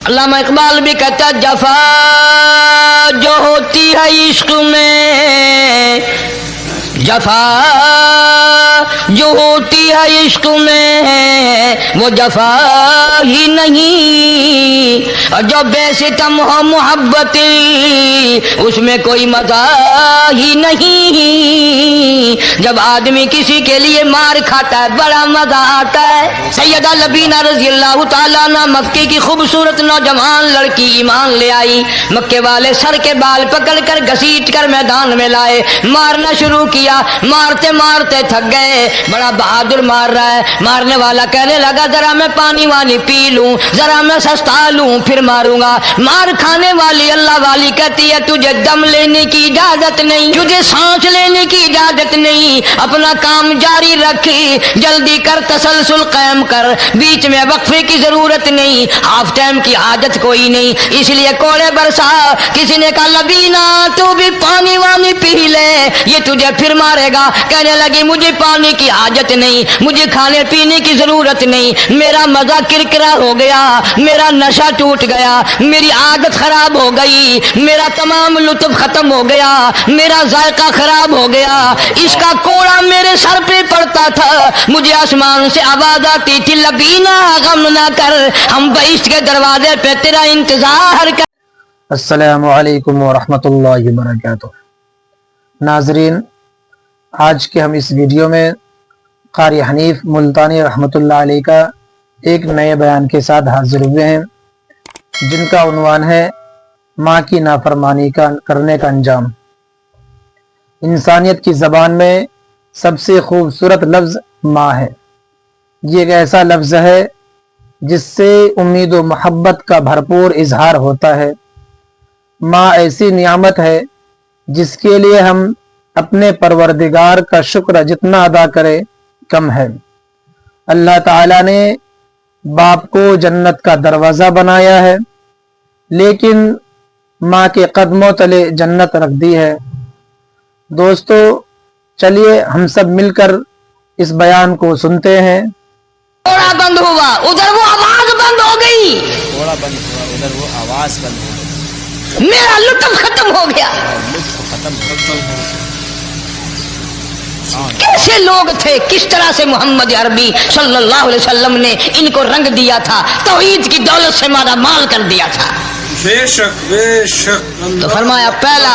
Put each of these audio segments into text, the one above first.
अल्लामा इकबाल भी कहता जफा जो होती है इश्क में, जफा जो होती है इश्क में वो जफा ही नहीं, और जो बेसितम हो मोहब्बत उसमें कोई मजा ही नहीं। जब आदमी किसी के लिए मार खाता है बड़ा मजा आता है। सैयदा लबीना रज़ी अल्लाह ताला अन्हा मक्के की खूबसूरत नौजवान लड़की ईमान ले आई। मक्के वाले सर के बाल पकड़ कर घसीट कर मैदान में लाए, मारना शुरू किया। मारते मारते थक गए, बड़ा बहादुर मार रहा है। मारने वाला कहने लगा जरा मैं पानी वानी पी लूं, जरा मैं सस्ता लूं फिर मारूंगा। मार खाने वाली अल्लाह वाली कहती है तुझे दम लेने की इजाजत नहीं, तुझे सांस लेने की इजाजत नहीं, अपना काम जारी रख, जल्दी कर, तसलसल कायम कर, बीच में वक्फे की जरूरत नहीं, हाफ टाइम की आदत कोई नहीं। इसलिए कोड़े बरसा। किसी ने कहा लबीना तू भी पानी वानी पी ले, ये तुझे फिर मारेगा। कहने लगी मुझे पानी की हाजत नहीं, मुझे खाने पीने की जरूरत नहीं, मेरा मजा किरकिरा हो गया, मेरा नशा टूट गया, मेरी आदत खराब हो गई, मेरा तमाम लुत्फ खत्म हो गया, मेरा जायका खराब हो गया। इसका कोड़ा मेरे सर पे पड़ता था, मुझे आसमान से आवाज आती थी लबीना गम ना कर, हम बहिश्त के दरवाजे पे तेरा इंतजार कर। अस्सलामु अलैकुम व रहमतुल्लाहि व बरकातुहू। नाज़रीन, आज के हम इस वीडियो में क़ारी हनीफ मुल्तानी रहमतुल्लाह अलैह का एक नए बयान के साथ हाजिर हुए हैं, जिनका उन्वान है माँ की नाफरमानी का करने का अंजाम। इंसानियत की ज़बान में सबसे खूबसूरत लफ्ज़ माँ है। ये एक ऐसा लफ्ज़ है जिससे उम्मीद व मोहब्बत का भरपूर इजहार होता है। माँ ऐसी नियामत है जिसके लिए हम अपने परवरदिगार का शुक्र जितना अदा करें कम है। अल्लाह ताला ने बाप को जन्नत का दरवाज़ा बनाया है, लेकिन माँ के कदमों तले जन्नत रख दी है। दोस्तों, चलिए हम सब मिलकर इस बयान को सुनते हैं। कोड़ा बंद हुआ, उधर वो आवाज बंद हो गई, कोड़ा बंद हुआ, उधर वो आवाज बंद हो गई, मेरा लुत्फ खत्म हो गया। लुत्फ खत्म हो गया। कैसे लोग थे, किस तरह से मोहम्मद अरबी सल्लल्लाहु अलैहि वसल्लम ने इनको रंग दिया था, तौहीद की दौलत से माला माल कर दिया था। बेशक बेशक। तो फरमाया पहला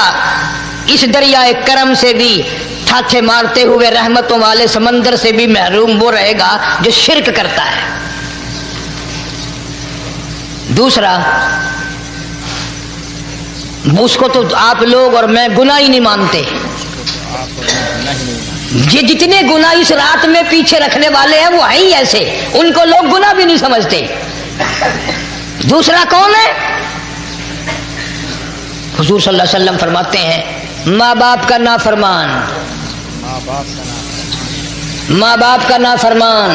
इस दरियाए करम से भी ठाठे मारते हुए रहमतों वाले समंदर से भी महरूम वो रहेगा जो शिरक करता है। दूसरा, उसको तो आप लोग और मैं गुनाह ही नहीं मानते। ये जितने गुनाह इस रात में पीछे रखने वाले हैं वो है ही ऐसे, उनको लोग गुनाह भी नहीं समझते। दूसरा कौन है? हुजूर सल्लल्लाहु अलैहि वसल्लम फरमाते हैं माँ बाप का नाफरमान, माँ बाप का नाफरमान,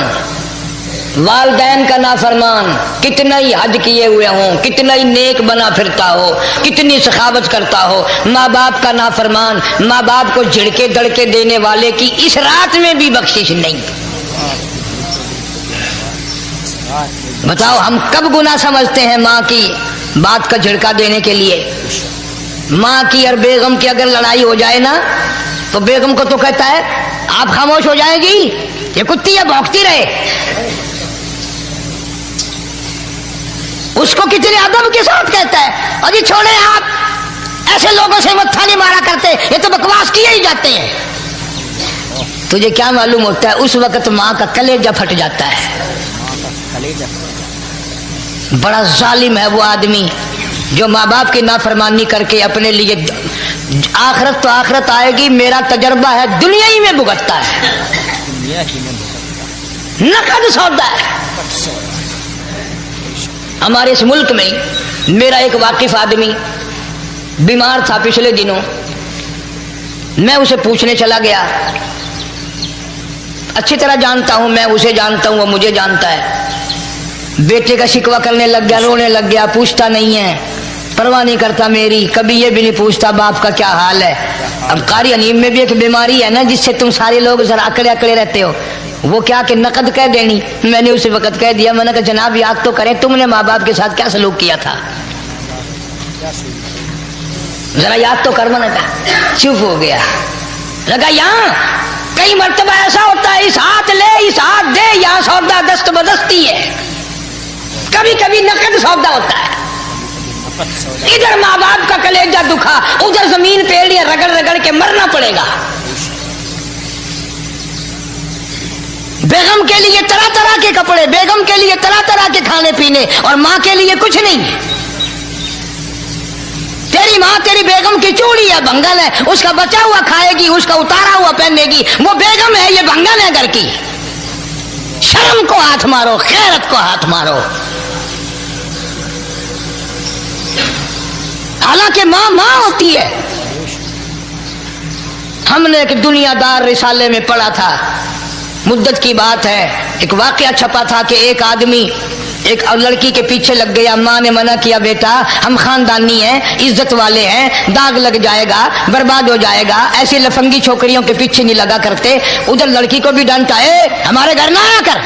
वालदैन का नाफरमान, कितना ही हज किए हुए हों, कितना ही नेक बना फिरता हो, कितनी सखावत करता हो, माँ बाप का नाफरमान, माँ बाप को झिड़के दड़के देने वाले की इस रात में भी बख्शिश नहीं। बताओ हम कब गुनाह समझते हैं माँ की बात का झिड़का देने के लिए। माँ की और बेगम की अगर लड़ाई हो जाए ना तो बेगम को तो कहता है आप खामोश हो जाएगी, ये कुत्ती है भौंकती रहे। उसको कितने अदब के साथ कहता है अजी छोड़े आप, ऐसे लोगों से मत्था नहीं मारा करते, ये तो बकवास किए ही जाते हैं। तुझे क्या मालूम होता है उस वक्त माँ का कलेजा फट जाता है। बड़ा जालिम है वो आदमी जो माँ बाप की नाफरमानी करके अपने लिए आखिरत तो आखिरत आएगी, मेरा तजर्बा है दुनिया ही में भुगतता है, नकद सौदा है। हमारे इस मुल्क में मेरा एक वाकिफ आदमी बीमार था पिछले दिनों, मैं उसे पूछने चला गया। अच्छी तरह जानता हूं, मैं उसे जानता हूं, वो मुझे जानता है। बेटे का शिकवा करने लग गया, रोने लग गया, पूछता नहीं है, परवाह नहीं करता मेरी, कभी ये भी नहीं पूछता बाप का क्या हाल है। अब कारी अनीम में भी एक बीमारी है ना जिससे तुम सारे लोग जरा अकड़े अकड़े रहते हो। वो क्या कि नकद कह देनी। मैंने उसी वक्त कह दिया, मैंने कहा जनाब याद तो करें तुमने माँ बाप के साथ क्या सलूक किया था, जरा याद तो कर। मैंने कहा चुप हो गया। लगा यहाँ कई मर्तबा ऐसा होता है, इस हाथ ले इस हाथ दे, यहाँ सौदा दस्त बदस्ती है, कभी कभी नकद सौदा होता है। इधर माँ बाप का कलेजा दुखा, उधर जमीन पे एड़ियां रगड़ रगड़ के मरना पड़ेगा। बेगम के लिए तरह तरह के कपड़े, बेगम के लिए तरह तरह के खाने पीने, और माँ के लिए कुछ नहीं। तेरी माँ तेरी बेगम की चूड़ी है, भंगल है, उसका बचा हुआ खाएगी, उसका उतारा हुआ पहनेगी, वो बेगम है, ये भंगल है घर की। शर्म को हाथ मारो, खैरत को हाथ मारो। हालांकि माँ माँ होती है। हमने एक दुनियादार रिसाले में पढ़ा था, मुद्दत की बात है, एक वाकया छपा था कि एक आदमी एक लड़की के पीछे लग गया। माँ ने मना किया, बेटा हम खानदानी हैं, इज्जत वाले हैं, दाग लग जाएगा, बर्बाद हो जाएगा, ऐसी लफंगी छोकरियों के पीछे नहीं लगा करते। उधर लड़की को भी डांटा, हमारे घर ना आया कर।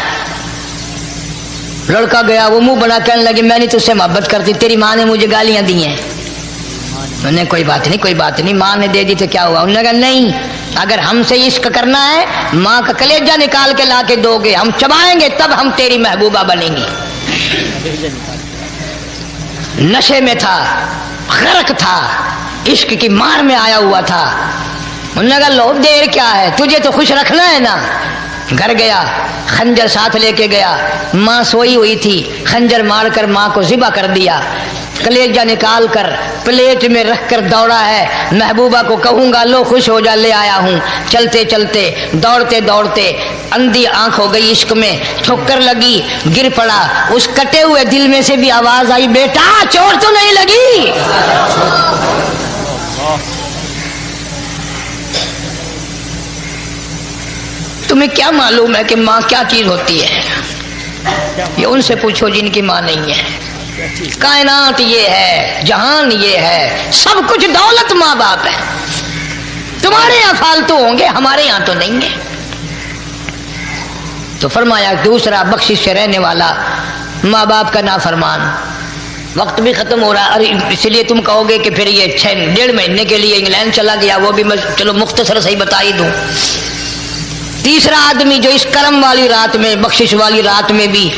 लड़का गया, वो मुंह बड़ा कहने लगे मैं नहीं तुझसे मोहब्बत करती, तेरी माँ ने मुझे गालियां दी हैं। मैंने कोई बात नहीं कोई बात नहीं, माँ ने दे दी तो क्या हुआ। उन्होंने कहा नहीं, अगर हमसे इश्क करना है माँ का कलेजा निकाल के ला के दोगे, हम चबाएंगे तब हम तेरी महबूबा बनेंगी। नशे में था, गर्क था, इश्क की मार में आया हुआ था। उन्होंने कहा लो देर क्या है, तुझे तो खुश रखना है ना। घर गया, खंजर साथ लेके गया, माँ सोई हुई थी, खंजर मारकर माँ को ज़िबा कर दिया। कलेजा निकाल कर प्लेट में रख कर दौड़ा है, महबूबा को कहूँगा लो खुश हो जा, ले आया हूँ। चलते चलते दौड़ते दौड़ते अंधी आंख हो गई, इश्क में ठोकर लगी, गिर पड़ा। उस कटे हुए दिल में से भी आवाज आई, बेटा चोट तो नहीं लगी। तुम्हें क्या मालूम है कि माँ क्या चीज होती है? ये उनसे पूछो जिनकी माँ नहीं है। कायनात ये है, जहान ये है, सब कुछ दौलत माँ बाप है। तुम्हारे यहाँ फालतू होंगे, हमारे यहाँ तो नहीं है। तो फरमाया दूसरा बख्शिश से रहने वाला माँ बाप का नाफरमान। वक्त भी खत्म हो रहा, अरे इसलिए तुम कहोगे कि फिर ये 1.5 महीने के लिए इंग्लैंड चला गया, वो भी मैं चलो मुख्तसर सही बता ही दूं। तीसरा आदमी जो इस करम वाली रात में, बख्शिश वाली रात में भी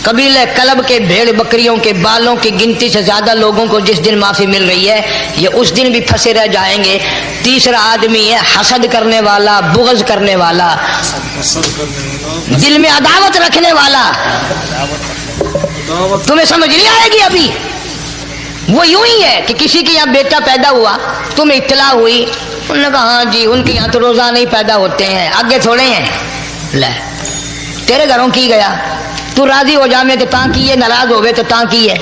कबीले कलब के भेड़ बकरियों के बालों की गिनती से ज्यादा लोगों को जिस दिन माफी मिल रही है, ये उस दिन भी फंसे रह जाएंगे। तीसरा आदमी है हसद करने वाला, बुग़्ज़ करने वाला, दिल में अदावत रखने वाला। तुम्हें समझ नहीं आएगी अभी। वो यूं ही है कि किसी के यहाँ बेटा पैदा हुआ, तुम्हें इत्तला हुई, उन्होंने कहा हाँ जी उनके यहाँ तो रोजाना ही पैदा होते हैं, आगे थोड़े हैं। ले तेरे घरों की गया, तू राजी हो जा में तो ता की है, नाराज हो गए तो ता की है।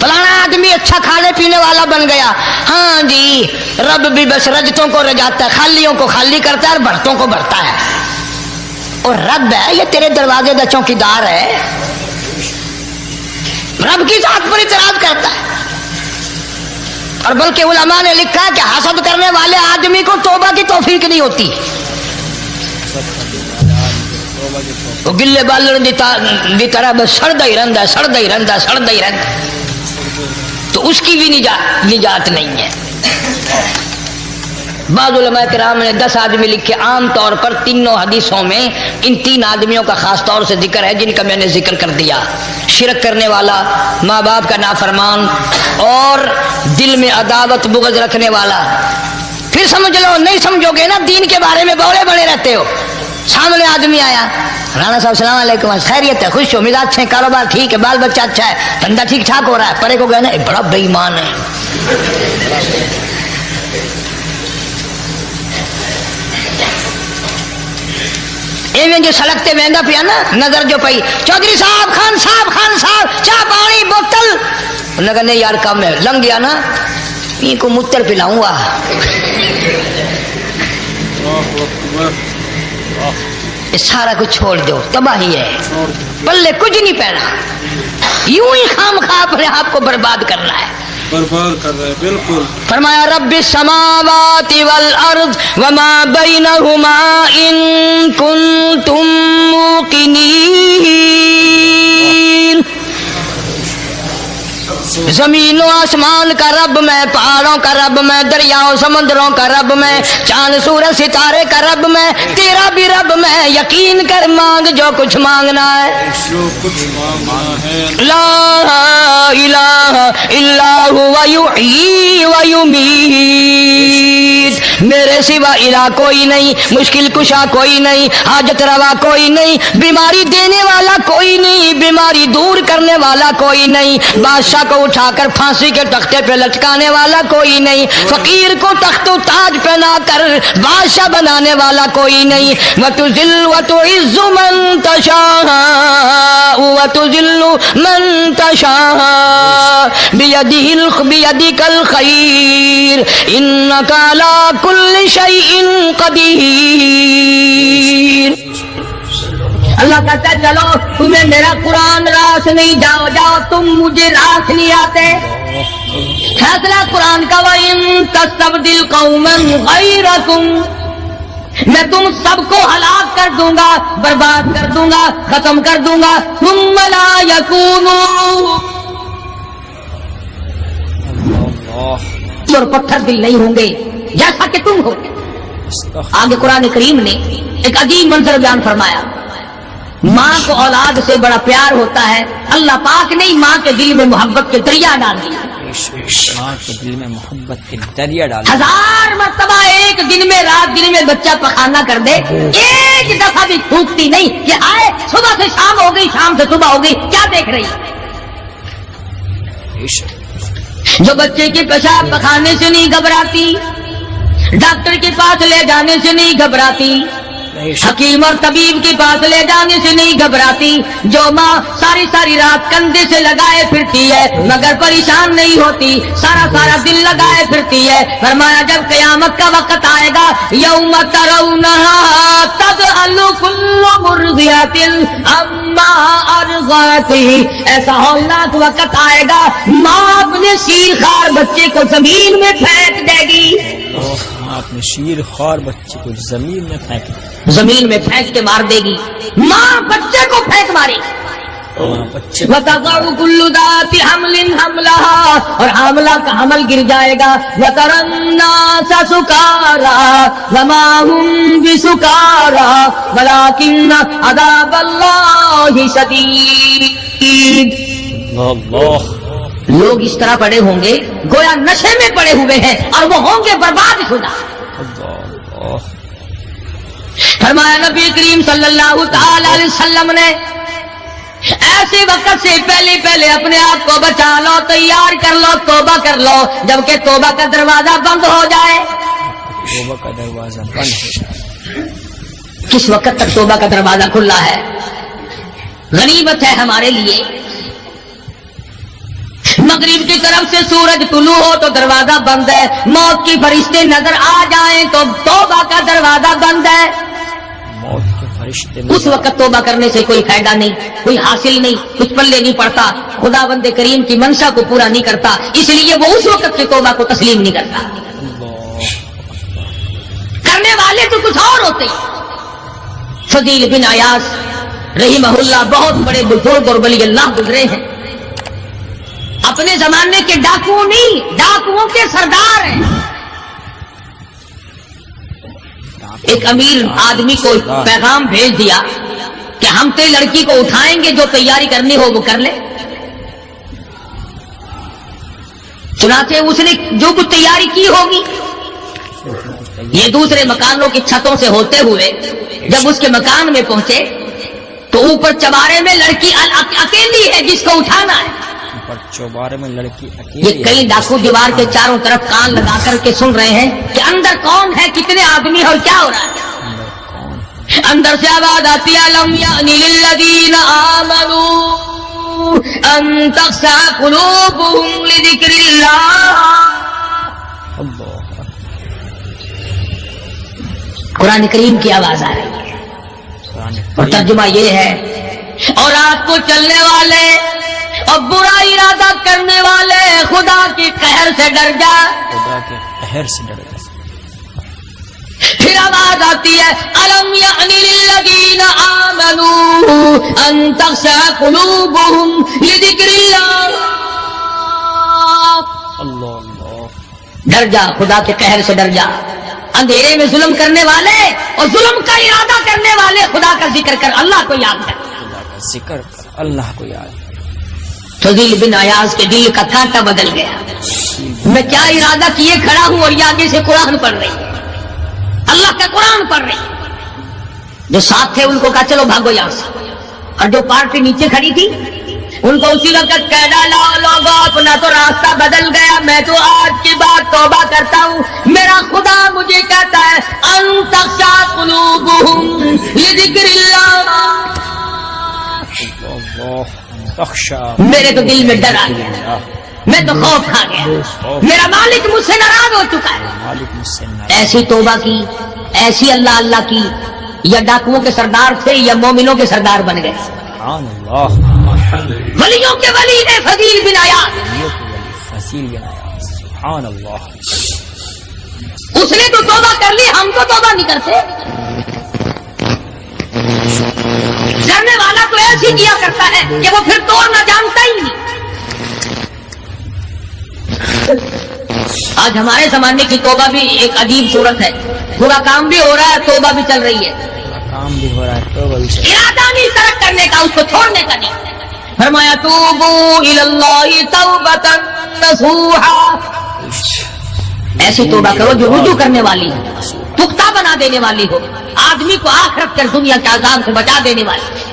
फलाना आदमी अच्छा खाने पीने वाला बन गया, हाँ जी रब भी बस रजतों को रजाता है, खालियों को खाली करता है और भरतों को भरता है। और रब है ये तेरे दरवाजे का चौकीदार है, रब की जात पर इतराज करता है। और बल्कि उलमा ने लिखा कि हसद करने वाले आदमी को तौबा की तौफीक नहीं होती। वो गिल्ले बालन की तरह बस सड़दा ही रहता, सड़दा ही रहता, सड़दा ही रहता, तो उसकी भी निजात नहीं है। बाद उलमा किराम ने 10 आदमी लिखे। आम तौर पर तीनों हदीसों में इन 3 आदमियों का खास तौर से जिक्र है जिनका मैंने जिक्र कर दिया। शिरक करने वाला, माँ बाप का नाफरमान और दिल में अदावत बुग़्ज़ रखने वाला। फिर समझ लो, नहीं समझोगे ना दीन के बारे में बौले बड़े रहते हो। सामने आदमी आया, राणा साहब सलाम अलैकुम, खैरियत है, खुश हो, मिजाज अच्छे, कारोबार ठीक है, बाल बच्चा अच्छा है, धंधा ठीक ठाक हो रहा है। परे को कहना बड़ा बेईमान है। एवं जो सड़कते वेंदा पिया ना, नजर जो पई, चौधरी साहब, खान साहब, चाह पानी बोतल। उन्होंने कहा नहीं यार कम है, लंघ गया ना, इनको मुत्तर पिलाऊंगा। ये सारा कुछ छोड़ दो, तबाही है, पल्ले कुछ नहीं पहना, यूं ही खाम खा अपने आप को बर्बाद करना है। बर्बाद कर रहे हैं। बिल्कुल फरमाया रब्बि समावाति वल अर्द वमा बैनहुमा इन कुंतुम मूकिनीन। जमीन और आसमान का रब मैं, पहाड़ों का रब मैं, दरियाओं समंदरों का रब मैं, चांद सूरज सितारे का रब मैं, तेरा भी रब मैं, यकीन कर मांग जो कुछ मांगना है। जो कुछ मांगना है ला इलाहा इल्ला हुवा युहयी व युमीत। मेरे सिवा इला कोई नहीं, मुश्किल कुशा कोई नहीं, हाजत रवा कोई नहीं, बीमारी देने वाला कोई नहीं, बीमारी दूर करने वाला कोई नहीं, बादशाह को उठाकर फांसी के तख्ते पे लटकाने वाला कोई नहीं, फकीर को तख्तो ताज पहना कर बादशाह बनाने वाला कोई नहीं। वतुजिल्लु वतुइज्जु मन तशा वतुजिल्लु मन तशा बियदिकल खैर इन्नका अला कुल्लि शैइन कदीर। अल्लाह कहता है चलो तुम्हें मेरा कुरान रास नहीं, जाओ जाओ तुम मुझे रास नहीं आते। फैसला कुरान का वइन तस्तबदिल कौमन गैरकुम, मैं तुम सबको हलाक कर दूंगा, बर्बाद कर दूंगा, खत्म कर दूंगा। तुम ला यकूनू, और पत्थर दिल नहीं होंगे जैसा कि तुम हो। आगे कुरान करीम ने एक अजीब मंजर बयान फरमाया। माँ को औलाद से बड़ा प्यार होता है, अल्लाह पाक ने माँ के दिल में मोहब्बत के दरिया डाल दिया। माँ के दिल में मोहब्बत के दरिया डाल। 1000 मर्तबा एक दिन में, रात दिन में बच्चा पखाना कर दे, एक दफा भी थूकती नहीं कि आए सुबह से शाम हो गई, शाम से सुबह हो गई, क्या देख रही है। जो बच्चे के पेशाब पखाने से नहीं घबराती, डॉक्टर के पास ले जाने से नहीं घबराती, हकीम और तबीब के पास ले जाने से नहीं घबराती, जो माँ सारी सारी रात कंधे से लगाए फिरती है मगर परेशान नहीं होती, सारा सारा दिल लगाए फिरती है। फरमाया जब क़यामत का वक्त आएगा, यौम तरौनहा तज़अलु कुल्लु मुर्दिअतिन अम्मा अर्ज़अती, ऐसा हौलनाक वक्त आएगा माँ अपने शीरखार बच्चे को जमीन में फेंक देगी। आपने शीर खार बच्चे को जमीन में फेंक, जमीन में फेंक के मार देगी। माँ बच्चे को फेंक मारी। बच्चे वतज़उ कुल्लु ज़ाति हमलिन हमलहा, और हमला का हमल गिर जाएगा। वतरन्नासा सुकारा वमा हुम बिसुकारा वलाकिन्न अज़ाबल्लाहि शदीद। अल्लाह, लोग इस तरह पड़े होंगे गोया नशे में पड़े हुए हैं और वो होंगे बर्बाद शुदा। फरमाया नबी करीम सल्लल्लाहु तआला अलैहि वसल्लम ने ऐसे वक्त से पहले पहले अपने आप को बचा लो, तैयार कर लो, तौबा कर लो, जबकि तौबा का दरवाजा बंद हो जाए। तौबा का दरवाजा बंद हो जाए। किस वक्त तक तौबा का दरवाजा खुला है? गनीमत है हमारे लिए। मगरिब की तरफ से सूरज तुलू हो तो दरवाजा बंद है, मौत की फरिश्ते नजर आ जाएं तो तौबा का दरवाजा बंद है। मौत के फरिश्ते उस वक्त तौबा करने से कोई फायदा नहीं, कोई हासिल नहीं, कुछ पल्ले नहीं पड़ता, खुदावंद करीम की मंशा को पूरा नहीं करता, इसलिए वो उस वक्त की तौबा को तस्लीम नहीं करता। करने वाले तो कुछ और होते हैं। फजील बिन अयास रहीमहुल्लाह बहुत बड़े बुजुर्ग और वली अल्लाह गुजरे हैं, अपने जमाने के डाकू नहीं, डाकुओं के सरदार हैं। एक अमीर आदमी को पैगाम भेज दिया कि हम तेरी लड़की को उठाएंगे, जो तैयारी करनी हो वो कर ले। चुनाचे उसने जो कुछ तैयारी की होगी, ये दूसरे मकानों की छतों से होते हुए जब उसके मकान में पहुंचे तो ऊपर चबारे में लड़की अकेली है जिसको उठाना है। चौबारे में लड़की ये अकेली कई डाकू दीवार के चारों तरफ कान लगा करके सुन रहे हैं कि अंदर कौन है, कितने आदमी है और क्या हो रहा है। अंदर से आवाज आती है लम यानी लिल्लज़ीना आमनू अन तख़शअ क़ुलूबुहुम लिज़िक्रिल्लाह। कुरान करीम की आवाज आ रही है और तर्जुमा ये है, और रात को चलने वाले और बुरा इरादा करने वाले खुदा की سے ڈر جا. خدا کے قہر سے ڈر جا. پھر آواز آتی ہے الم یعنی للذین آمنوا ان تخشع قلوبهم لذکر اللہ. اللہ اللہ. ڈر جا, خدا کے قہر سے ڈر جا. اندھیرے میں ظلم کرنے والے اور ظلم کا ارادہ کرنے والے خدا کا ذکر کر, اللہ کو یاد کر. خدا کا ذکر کر, اللہ کو یاد کر. فضیل بن عیاض کے دل کا کانٹا بدل گیا. میں کیا ارادہ کیے کھڑا ہوں اور یہ آگے سے قرآن پڑھ رہی ہے, اللہ کا قرآن پڑھ رہی. جو ساتھ تھے ان کو کہا چلو بھاگو یہاں سے, اور جو پارٹی نیچے کھڑی تھی ان کو اسی وقت کہہ ڈالا لوگوں اپنا تو راستہ بدل گیا, میں تو آج کی بات توبہ کرتا ہوں. میرا خدا مجھے کہتا ہے ان تخشع قلوبهم لذکر اللہ. میرے تو دل میں ڈر آ گیا, میں تو خوف کھا گیا, میرا مالک مجھ سے ناراض ہو چکا ہے. ایسی توبہ کی, ایسی اللہ اللہ کی, یا ڈاکوؤں کے سردار تھے یا مومنوں کے سردار بن گئے. سبحان اللہ. ولیوں کے ولی ہے فضیل بن عیاض. فضیل بن عیاض. سبحان اللہ. اس نے تو توبہ کر لی, ہم تو توبہ نہیں کرتے. ڈرنے والا تو ایسے کیا کرتا ہے کہ وہ پھر توڑنا جانتا ہی نہیں. آج ہمارے زمانے کی توبہ بھی ایک عجیب صورت ہے. برا کام بھی ہو رہا ہے, توبہ بھی چل رہی ہے. کام بھی ہو رہا ہے, توبہ بھی چل رہا ہے. ارادہ نہیں ترک کرنے کا, اس کو چھوڑنے کا نہیں. فرمایا توبو الی اللہ توبۃ نصوحا. ایسی توبہ کرو جو رجوع کرنے والی ہو, پختہ بنا دینے والی ہو, آدمی کو آخرت کر دنیا کے عذاب سے بچا دینے والی.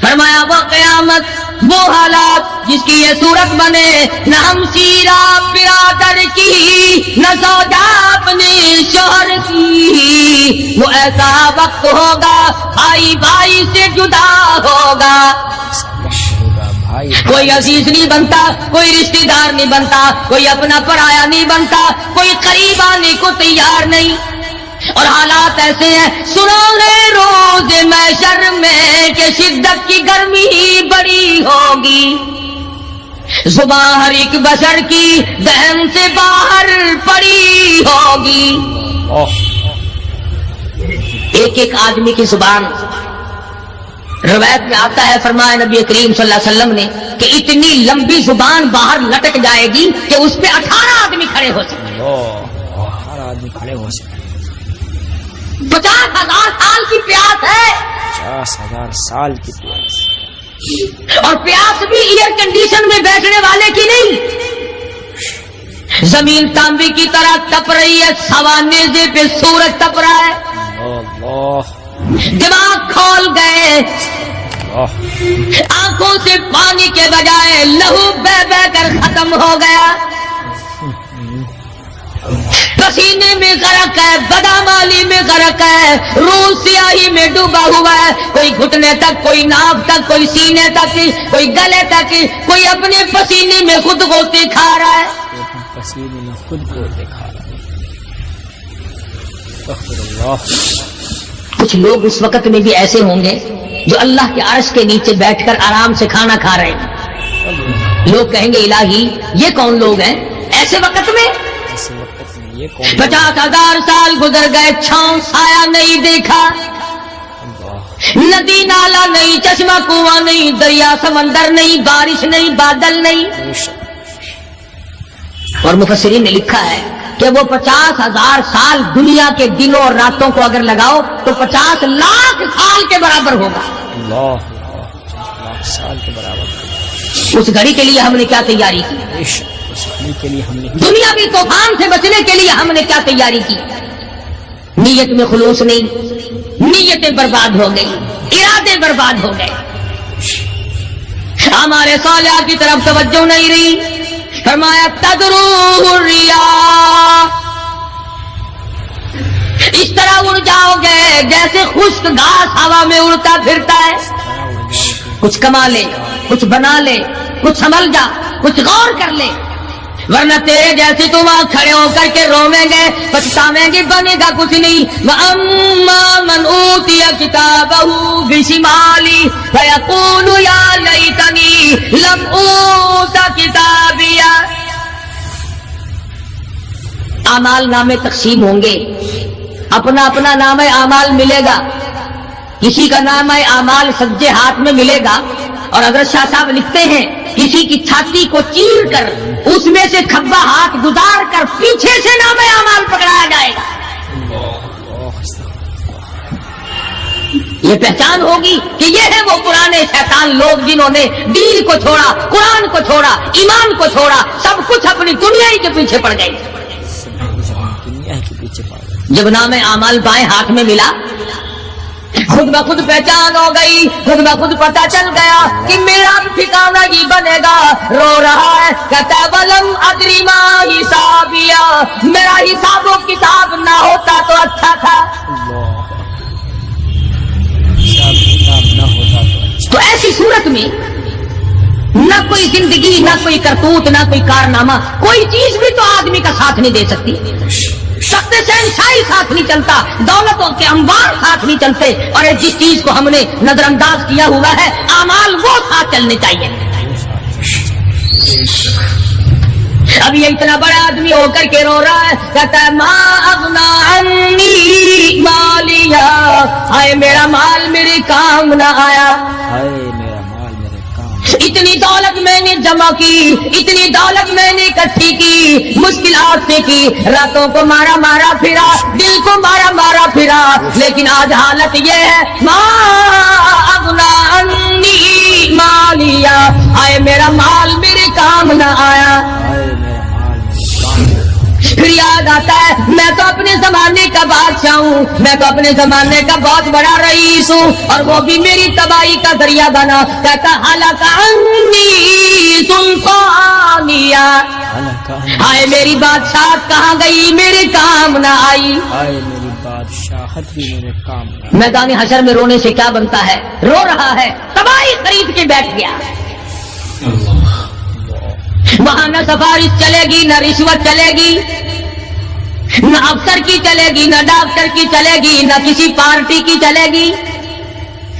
فرمایا وہ قیامت وہ حالات جس کی یہ صورت بنے, نہ ہم سیرا برادر کی نہ زوجہ اپنے شوہر کی. وہ ایسا وقت ہوگا بھائی بھائی سے جدا ہوگا. کوئی عزیز نہیں بنتا, کوئی رشتہ دار نہیں بنتا, کوئی اپنا پرایا نہیں بنتا, کوئی قریب آنے کو تیار نہیں. اور حالات ایسے ہیں, سنو رے روز محشر میں کہ شدت کی گرمی بڑی ہوگی, زبان ہر ایک بشر کی دہن سے باہر پڑی ہوگی. ایک ایک آدمی کی زبان, روایت میں آتا ہے فرمایا نبی کریم صلی اللہ علیہ وسلم نے کہ اتنی لمبی زبان باہر لٹک جائے گی کہ اس پہ 18 آدمی کھڑے ہو سکتے. ہر آدمی کھڑے ہو سکتے. 50,000 سال کی پیاس ہے, 50,000 سال کی پیاس, اور پیاس بھی ایئر کنڈیشن میں بیٹھنے والے کی نہیں. زمین تانبے کی طرح تپ رہی ہے, سوا نیزے پہ سورج تپ رہا ہے. اللہ دماغ کھول گئے, آنکھوں سے پانی کے بجائے لہو بہ بہ کر ختم ہو گیا. پسینے میں غرق ہے, بدامالی میں غرق ہے, روح سیاہی میں ڈوبا ہوا ہے. کوئی گھٹنے تک, کوئی ناف تک, کوئی سینے تک, کوئی گلے تک, کوئی اپنے پسینے میں خود گوتے کھا رہا ہے. پسینے میں خود گوتے کھا رہا ہے. استغفر اللہ. کچھ لوگ اس وقت میں بھی ایسے ہوں گے جو اللہ کے عرش کے نیچے بیٹھ کر آرام سے کھانا کھا رہے ہیں. لوگ کہیں گے الہی یہ کون لوگ ہیں ایسے وقت میں؟ 50,000 سال گزر گئے, چھاؤں سایہ نہیں دیکھا, ندی نالا نہیں, چشمہ کنواں نہیں, دریا سمندر نہیں, بارش نہیں, بادل نہیں. اور مفسرین نے لکھا ہے کہ وہ 50,000 سال دنیا کے دنوں اور راتوں کو اگر لگاؤ تو 50 لاکھ سال کے برابر ہوگا. اللہ 50 لاکھ سال کے برابر. اس گھڑی کے لیے ہم نے کیا تیاری کی؟ اس گھڑی کے لیے ہم نے دنیاوی طوفان سے بچنے کے لیے ہم نے کیا تیاری کی؟ نیت میں خلوص نہیں, نیتیں برباد ہو گئی, ارادے برباد ہو گئے, ہمارے صالحات کی طرف توجہ نہیں رہی. فرمایا تدرو الرياح, اس طرح اڑ جاؤ گے جیسے خشک گھاس ہوا میں اڑتا پھرتا ہے. کچھ کما لے, کچھ بنا لے, کچھ سنبھل جا, کچھ غور کر لے, ورنہ تیرے جیسے تم وہاں کھڑے ہو کر کے رویں گے, پچھتاویں گے, بنے گا کچھ نہیں. وَأَمَّا مَنْ أُوتِيَ كِتَابَهُ بِشِمَالِهِ فَيَقُولُ يَا لَيْتَنِي لَمْ أُوتَ كِتَابِيَهْ. आमाल नामे तकसीम होंगे, अपना अपना नाम आमाल मिलेगा। किसी का नाम आमाल सज्जे हाथ में मिलेगा, और हजरत शाह साहब लिखते हैं किसी की छाती को चीर कर उसमें से खब्बा हाथ गुजार कर पीछे से नाम आमाल पकड़ाया जाएगा। ये पहचान होगी कि ये है वो पुराने शैतान लोग जिन्होंने दीन को छोड़ा, कुरान को छोड़ा, ईमान को छोड़ा, सब कुछ अपनी दुनिया ही के पीछे पड़ गए। दुनिया के पीछे पड़ गए। जब नाम आमाल बाएं हाथ में मिला, खुद ब खुद पहचान हो गई, खुद ब खुद पता चल गया कि मेरा ठिकाना ही बनेगा। रो रहा है, कहता वलम अदरी मा हिसाबिया, मेरा हिसाबो किताब ना होता तो अच्छा था। हिसाब किताब न होता तो अच्छा। तो ऐसी सूरत में न कोई जिंदगी, न कोई करतूत, न कोई कारनामा, कोई चीज भी तो आदमी का साथ नहीं दे सकती। सख्त शहनशाही साथ नहीं चलता, दौलतों के अंबार साथ नहीं चलते, और जिस चीज को हमने नजरअंदाज किया हुआ है आमाल वो साथ चलने चाहिए। अब ये इतना बड़ा आदमी होकर के रो रहा है, कहता है मा अगना अन्नी मालिया, हाय मेरा माल मेरे काम ना आया। हाय मेरा माल मेरे काम। इतनी दौलत मैंने जमा की, इतनी दौलत मैंने इकट्ठी की, मुश्किलात से की, रातों को मारा मारा फिरा, दिल को मारा मारा फिरा, लेकिन आज हालत ये है मा अगना अन्नी मालिया, हाय मेरा माल मेरे काम ना आया। हाय मेरा माल मेरे काम। फिर याद आता है मैं तो अपने जमाने का बादशाह हूँ, मैं तो अपने जमाने का बहुत बड़ा रईस हूँ, और वो भी मेरी तबाही का दरिया बना। कहता हालाका अन्नी तुम तो आनिया, हाय मेरी बादशाह कहाँ गई, मेरे काम ना आई। हाय मेरी बादशाहत भी मेरे काम न। मैदान हशर में रोने से क्या बनता है, रो रहा है, तबाही खरीद के बैठ गया। वहां न सफारिश चलेगी, न रिश्वत चलेगी, न अफसर की चलेगी, न डॉक्टर की चलेगी, न किसी पार्टी की चलेगी।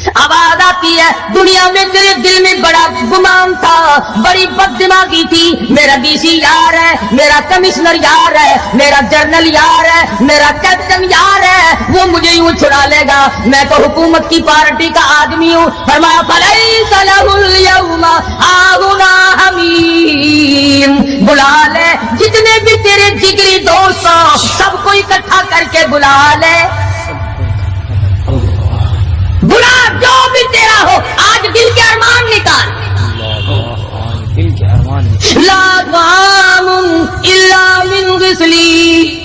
आवाज आती है दुनिया में तेरे दिल में बड़ा गुमान था, बड़ी बददिमागी थी, मेरा डीसी यार है, मेरा कमिश्नर यार है, मेरा जर्नल यार है, मेरा कैप्टन यार है, वो मुझे यूं छुड़ा लेगा, मैं तो हुकूमत की पार्टी का आदमी हूँ। फरमाया फलैसा लहुल यौमा हाहुना हमीम, बुला ले जितने भी तेरे जिगरी दोस्त हो सबको इकट्ठा करके बुला ले, बुला जो भी तेरा हो, आज दिल के अरमान निकाल। दिल के अरमान निकाल। ला तामुन इल्ला मिन गिस्लीन,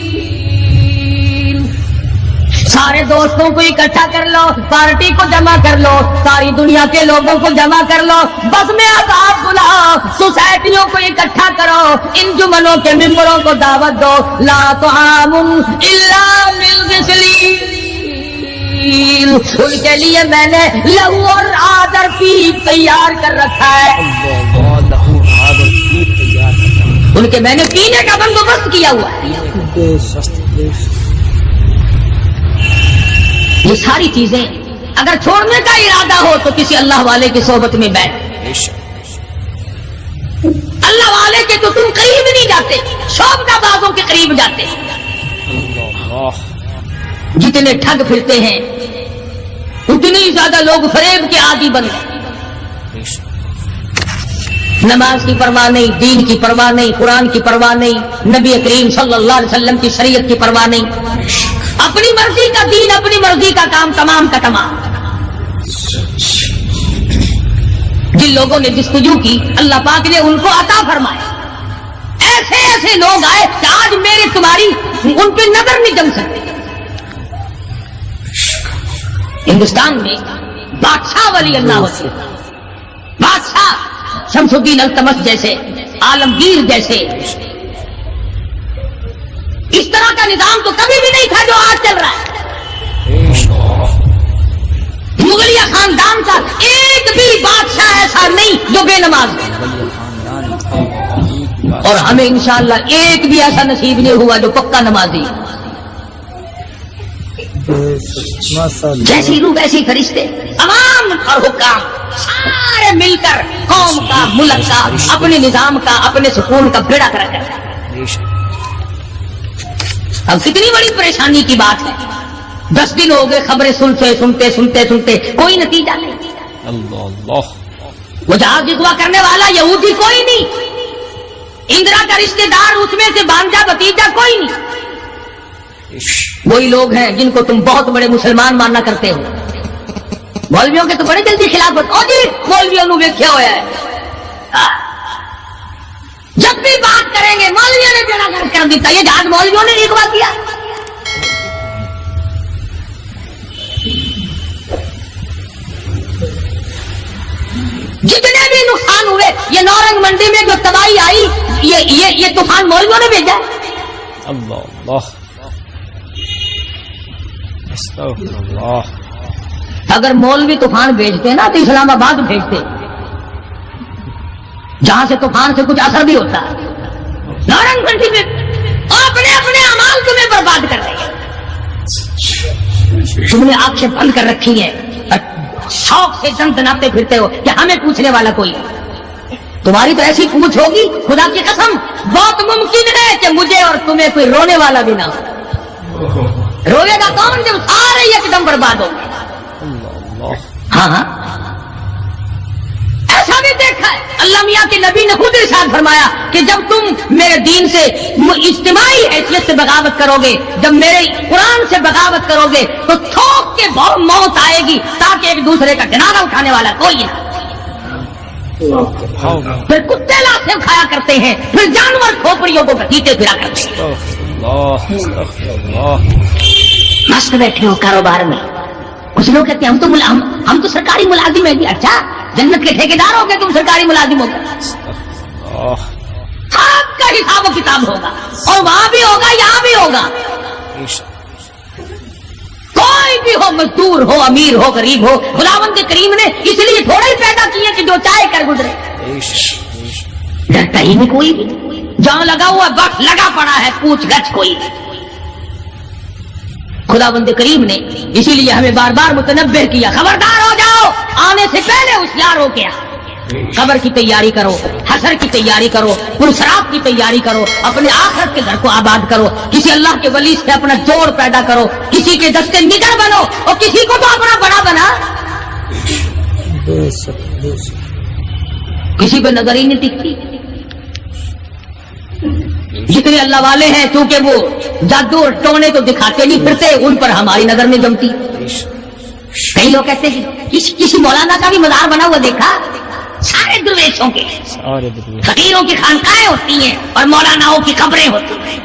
सारे दोस्तों को इकट्ठा कर लो, पार्टी को जमा कर लो, सारी दुनिया के लोगों को जमा कर लो, बस में आजाद बुलाओ, सोसाइटियों को इकट्ठा करो, इन जुमलों के मेंबरों को दावत दो। ला तामुन इल्ला मिन गिस्लीन, उनके लिए मैंने लहू और आदर पी तैयार कर रखा है, लहू आदर पी तैयार करता। उनके मैंने पीने का बंदोबस्त किया हुआ है। ये सारी चीजें अगर छोड़ने का इरादा हो तो किसी अल्लाह वाले की सोबत में बैठ, अल्लाह वाले के तो तुम करीब नहीं जाते, शोबदाबाजों के करीब जाते। जितने ठग फिरते हैं उतने ही ज्यादा लोग फरेब के आदी बन गए। नमाज की परवाह नहीं, दीन की परवाह नहीं, कुरान की परवाह नहीं, नबी करीम सल्लल्लाहु अलैहि वसल्लम की शरीयत की परवाह नहीं, अपनी मर्जी का दीन, अपनी मर्जी का काम, तमाम का तमाम। जिन लोगों ने जस्तजू की अल्लाह पाक ने उनको अता फरमाया, ऐसे ऐसे लोग आए कि आज मेरी तुम्हारी उन पे नजर नहीं जम सकती। हिंदुस्तान में बादशाह वली अल्लाह होते, बादशाह शमसुद्दीन अल्तमस जैसे, आलमगीर जैसे, इस तरह का निजाम तो कभी भी नहीं था जो आज चल रहा है। मुगलिया खानदान का एक भी बादशाह ऐसा नहीं जो बेनमाज है, और हमें इंशाअल्लाह एक भी ऐसा नसीब नहीं हुआ जो पक्का नमाजी। जैसी रूह वैसी फरिश्ते, अवाम और हुक्काम सारे मिलकर कौम का, मुल्क का, अपने निजाम का, अपने सुकून का बेड़ा कर रखा है। अब कितनी बड़ी परेशानी की बात है, 10 दिन हो गए खबरें सुनते सुनते सुनते सुनते कोई नतीजा नहीं। अल्लाह अल्लाह। वो जहाज अगवा करने वाला यहूदी कोई नहीं, इंदिरा का रिश्तेदार उसमें से भांजा भतीजा कोई नहीं। वही लोग हैं जिनको तुम बहुत बड़े मुसलमान मानना करते हो। मौलवियों के तो बड़े जल्दी खिलाफ होते। ओ जी मौलवियों ने वेख्या होया है, जब भी बात करेंगे मौलवियों ने बेड़ा गर्क कर दिया। ये जहाज मौलवियों ने अगवा किया। जितने भी नुकसान हुए, ये नौरंग मंडी में जो तबाही आई, ये तूफान मौलवियों ने भेजा है। अल्लाह अल्लाह। अस्तगफिरुल्लाह। अगर मौलवी तूफान भेजते ना तो इस्लामाबाद भेजते, जहां से तूफान से कुछ असर भी होता है। नौरंग मंडी में अपने अपने अमाल तुम्हें बर्बाद कर रहे हैं। तुमने आंखें बंद कर रखी है, शौक से दम दनाते फिरते हो कि हमें पूछने वाला कोई। तुम्हारी तो ऐसी पूछ होगी, खुदा की कसम बहुत मुमकिन है कि मुझे और तुम्हें कोई रोने वाला भी ना हो। रोएगा कौन जब सारे एकदम बर्बाद हो गए। हाँ हाँ, ऐसा भी देखा है। अल्लाह मियां के नबी ने खुद इरशाद फरमाया कि जब तुम मेरे दीन से इज्तिमाई हैसियत से बगावत करोगे, जब मेरे कुरान से बगावत करोगे तो थोक के बहुत मौत आएगी, ताकि एक दूसरे का जनाजा उठाने वाला कोई ना। फिर कुत्ते लाशें खाया करते हैं, फिर जानवर खोपड़ियों को घसीटे फिरा करते हैं। मस्त बैठे हो कारोबार में। कुछ लोग कहते हैं हम तो सरकारी मुलाजिम है। अच्छा, जन्नत के ठेकेदार हो गए तुम, सरकारी मुलाजिम हो गए। आपका हिसाब किताब होगा, और वहां भी होगा यहां भी होगा। कोई भी हो, मजदूर हो, अमीर हो, गरीब हो, खुदावंद करीम ने इसलिए थोड़ा ही पैदा किए कि जो चाहे कर गुजरे। डरता ही नहीं कोई भी, जहां लगा हुआ बस लगा पड़ा है, पूछ गछ कोई। खुदावंद करीम ने इसीलिए हमें बार बार मुतनब्बे किया, खबरदार हो जाओ, आने से पहले होशियार हो गया। कब्र की तैयारी करो, हशर की तैयारी करो, पुरसरात की तैयारी करो, अपने आखिरत के घर को आबाद करो। किसी अल्लाह के वली से अपना जोड़ पैदा करो, किसी के दस्ते निगर बनो, और किसी को तो अपना बड़ा बना। किसी पे नजर ही नहीं टिकती। जितने अल्लाह वाले हैं, क्योंकि वो जादू और टोने तो दिखाते नहीं फिरते, उन पर हमारी नजर नहीं जमती। कई लोग कहते हैं किसी मौलाना का भी मजार बना हुआ देखा, सारे दुर्वेशों के, फकीरों की खानकाएं होती हैं और मौलानाओं की कब्रें होती हैं।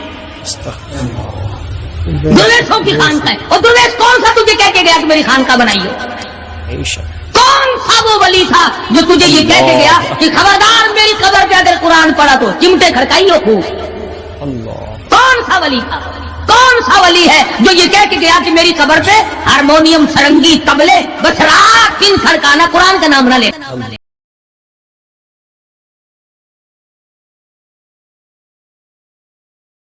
दुर्वेशों की खानकाएं। और दुर्वेश कौन सा तुझे कह के गया कि मेरी खानका बनाइयो? कौन सा वो वली था जो तुझे ये कह के गया कि खबरदार मेरी कब्र पे अगर कुरान पढ़ा तो चिमटे खड़काइयो खूब? कौन सा वली था? कौन सा वली है जो ये कह के गया कि मेरी कब्र पे हारमोनियम, सरंगी, तबले, बस रात दिन खड़काना, कुरान का नाम ना ले?